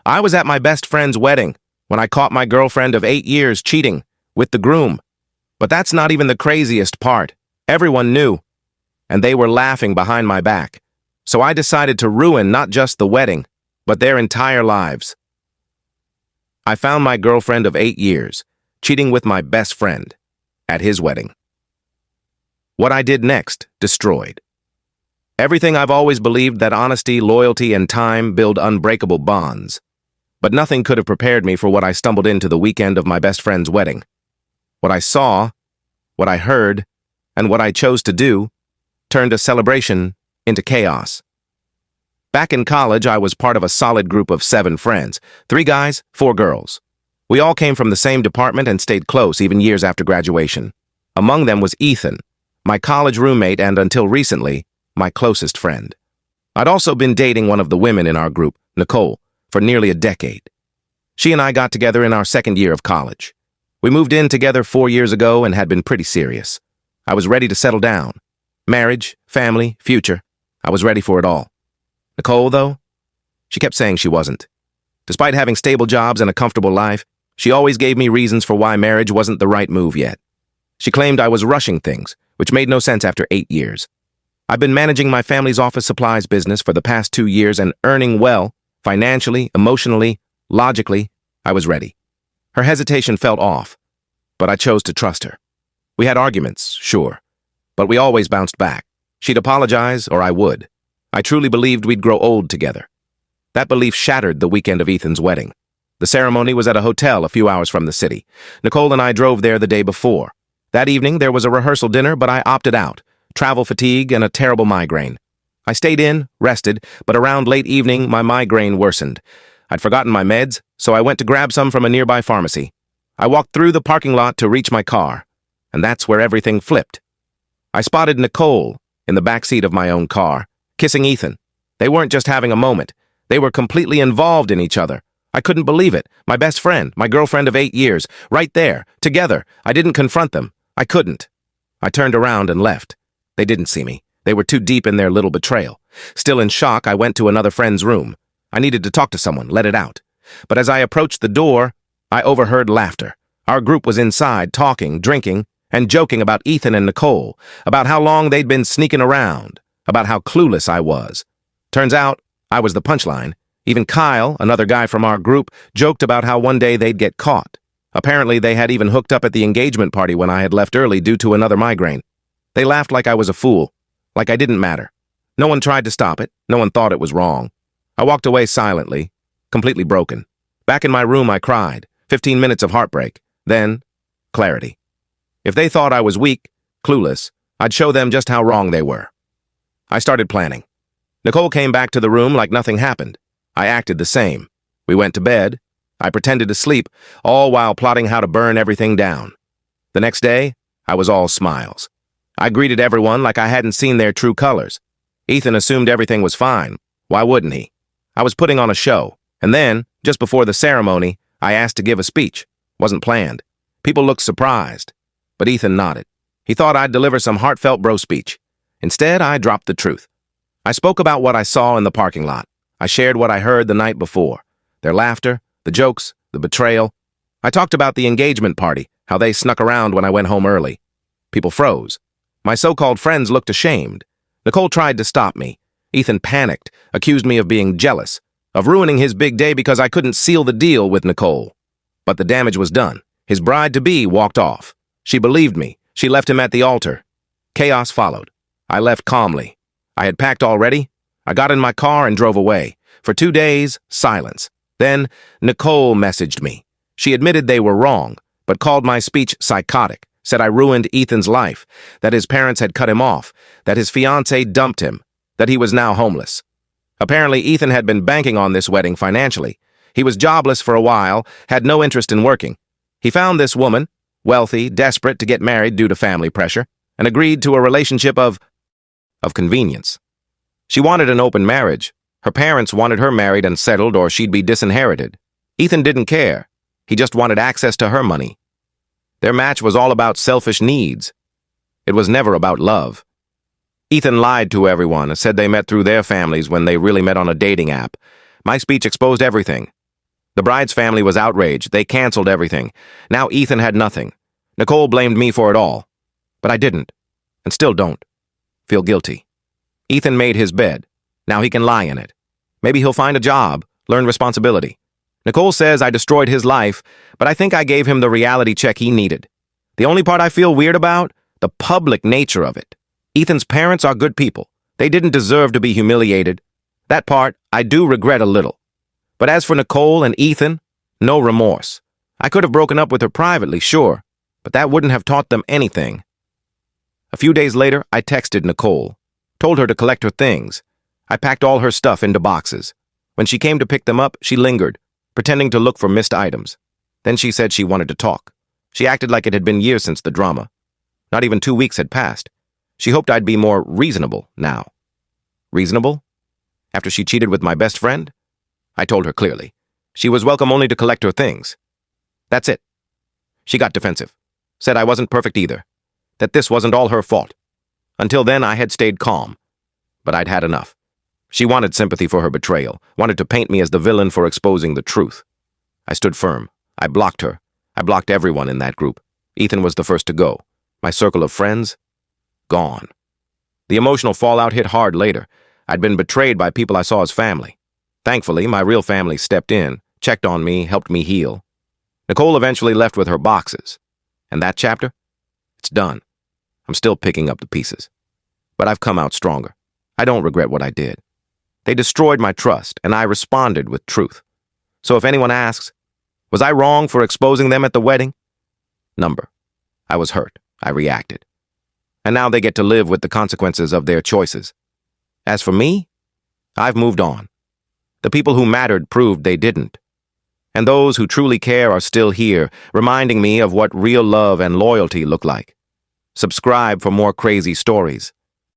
I was at my best friend's wedding when I caught my girlfriend of 8 years cheating with the groom. But that's not even the craziest part. Everyone knew, and they were laughing behind my back. So I decided to ruin not just the wedding, but their entire lives. I found my girlfriend of 8 years cheating with my best friend at his wedding. What I did next destroyed everything I've always believed, that honesty, loyalty, and time build unbreakable bonds. But nothing could have prepared me for what I stumbled into the weekend of my best friend's wedding. What I saw, what I heard, and what I chose to do turned a celebration into chaos. Back in college, I was part of a solid group of 7 friends, 3 guys, 4 girls. We all came from the same department and stayed close even years after graduation. Among them was Ethan, my college roommate and, until recently, my closest friend. I'd also been dating one of the women in our group, Nicole, for nearly a decade. She and I got together in our second year of college. We moved in together 4 years ago and had been pretty serious. I was ready to settle down. Marriage, family, future. I was ready for it all. Nicole, though, she kept saying she wasn't. Despite having stable jobs and a comfortable life, she always gave me reasons for why marriage wasn't the right move yet. She claimed I was rushing things, which made no sense after 8 years. I've been managing my family's office supplies business for the past 2 years and earning well, financially, emotionally, logically. I was ready. Her hesitation felt off, but I chose to trust her. We had arguments, sure, but we always bounced back. She'd apologize, or I would. I truly believed we'd grow old together. That belief shattered the weekend of Ethan's wedding. The ceremony was at a hotel a few hours from the city. Nicole and I drove there the day before. That evening, there was a rehearsal dinner, but I opted out. Travel fatigue and a terrible migraine. I stayed in, rested, but around late evening, my migraine worsened. I'd forgotten my meds, so I went to grab some from a nearby pharmacy. I walked through the parking lot to reach my car, and that's where everything flipped. I spotted Nicole in the backseat of my own car, kissing Ethan. They weren't just having a moment. They were completely involved in each other. I couldn't believe it. My best friend, my girlfriend of 8 years, right there, together. I didn't confront them. I couldn't. I turned around and left. They didn't see me. They were too deep in their little betrayal. Still in shock, I went to another friend's room. I needed to talk to someone, let it out. But as I approached the door, I overheard laughter. Our group was inside, talking, drinking, and joking about Ethan and Nicole, about how long they'd been sneaking around, about how clueless I was. Turns out, I was the punchline. Even Kyle, another guy from our group, joked about how one day they'd get caught. Apparently, they had even hooked up at the engagement party when I had left early due to another migraine. They laughed like I was a fool, like I didn't matter. No one tried to stop it. No one thought it was wrong. I walked away silently, completely broken. Back in my room, I cried. 15 minutes of heartbreak. Then, clarity. If they thought I was weak, clueless, I'd show them just how wrong they were. I started planning. Nicole came back to the room like nothing happened. I acted the same. We went to bed. I pretended to sleep, all while plotting how to burn everything down. The next day, I was all smiles. I greeted everyone like I hadn't seen their true colors. Ethan assumed everything was fine. Why wouldn't he? I was putting on a show. And then, just before the ceremony, I asked to give a speech. Wasn't planned. People looked surprised. But Ethan nodded. He thought I'd deliver some heartfelt bro speech. Instead, I dropped the truth. I spoke about what I saw in the parking lot. I shared what I heard the night before. Their laughter, the jokes, the betrayal. I talked about the engagement party, how they snuck around when I went home early. People froze. My so-called friends looked ashamed. Nicole tried to stop me. Ethan panicked, accused me of being jealous, of ruining his big day because I couldn't seal the deal with Nicole. But the damage was done. His bride-to-be walked off. She believed me. She left him at the altar. Chaos followed. I left calmly. I had packed already. I got in my car and drove away. For 2 days, silence. Then, Nicole messaged me. She admitted they were wrong, but called my speech psychotic, said I ruined Ethan's life, that his parents had cut him off, that his fiancée dumped him, that he was now homeless. Apparently, Ethan had been banking on this wedding financially. He was jobless for a while, had no interest in working. He found this woman, wealthy, desperate to get married due to family pressure, and agreed to a relationship of convenience. She wanted an open marriage. Her parents wanted her married and settled or she'd be disinherited. Ethan didn't care. He just wanted access to her money. Their match was all about selfish needs. It was never about love. Ethan lied to everyone and said they met through their families when they really met on a dating app. My speech exposed everything. The bride's family was outraged. They canceled everything. Now Ethan had nothing. Nicole blamed me for it all. But I didn't, and still don't. Feel guilty. Ethan made his bed. Now he can lie in it. Maybe he'll find a job, learn responsibility. Nicole says I destroyed his life, but I think I gave him the reality check he needed. The only part I feel weird about? The public nature of it. Ethan's parents are good people. They didn't deserve to be humiliated. That part, I do regret a little. But as for Nicole and Ethan, no remorse. I could have broken up with her privately, sure, but that wouldn't have taught them anything. A few days later, I texted Nicole, told her to collect her things. I packed all her stuff into boxes. When she came to pick them up, she lingered, pretending to look for missed items. Then she said she wanted to talk. She acted like it had been years since the drama. Not even 2 weeks had passed. She hoped I'd be more reasonable now. Reasonable? After she cheated with my best friend? I told her clearly. She was welcome only to collect her things. That's it. She got defensive. Said I wasn't perfect either. That this wasn't all her fault. Until then, I had stayed calm. But I'd had enough. She wanted sympathy for her betrayal, wanted to paint me as the villain for exposing the truth. I stood firm. I blocked her. I blocked everyone in that group. Ethan was the first to go. My circle of friends? Gone. The emotional fallout hit hard later. I'd been betrayed by people I saw as family. Thankfully, my real family stepped in, checked on me, helped me heal. Nicole eventually left with her boxes. And that chapter? It's done. I'm still picking up the pieces. But I've come out stronger. I don't regret what I did. They destroyed my trust, and I responded with truth. So if anyone asks, was I wrong for exposing them at the wedding? Number. I was hurt. I reacted. And now they get to live with the consequences of their choices. As for me, I've moved on. The people who mattered proved they didn't. And those who truly care are still here, reminding me of what real love and loyalty look like. Subscribe for more crazy stories.